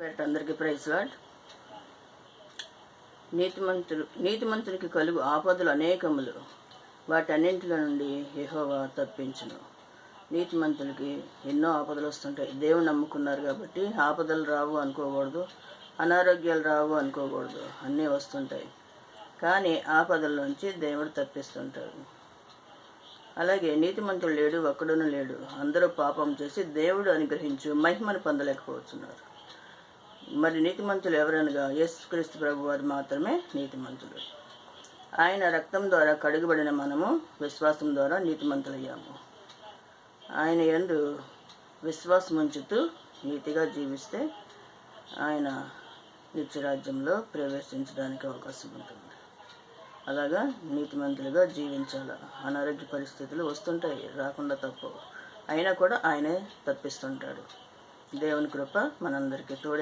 పేరట అందరికీ praise lord. నీతిమంతునికి కలుగు ఆపదలు అనేకములు, వాటన్నింటిలో నుండి యెహోవా తప్పించును. నీతిమంతులకి ఎన్నో ఆపదలు వస్తుంటాయి. దేవుని నమ్ముకున్నారు కాబట్టి ఆపదలు రావు అనుకోకూడదు, అనారోగ్యాలు రావు అనుకోకూడదు, అన్నీ వస్తుంటాయి. కానీ ఆపదల్లోంచి దేవుడు తప్పిస్తుంటాడు. అలాగే నీతిమంతుడు లేడు, ఒక్కడును లేడు. అందరూ పాపం చేసి దేవుడు అనుగ్రహించు మహిమను పొందలేకపోతున్నారు. మరి నీతిమంతులు ఎవరనగా యేసుక్రీస్తు ప్రభు వారు మాత్రమే నీతిమంతులు. ఆయన రక్తం ద్వారా కడుగబడిన మనము విశ్వాసం ద్వారా నీతిమంతులయ్యాము. ఆయన యందు విశ్వాసం ఉంచుతూ నీతిగా జీవిస్తే ఆయన నిత్యరాజ్యంలో ప్రవేశించడానికి అవకాశం ఉంటుంది. అలాగా నీతిమంతులుగా జీవించాలి. అనారోగ్య పరిస్థితులు వస్తుంటాయి, రాకుండా తప్పవు. అయినా కూడా ఆయనే తప్పిస్తుంటాడు. దేవుని కృప మనందరికీ తోడే.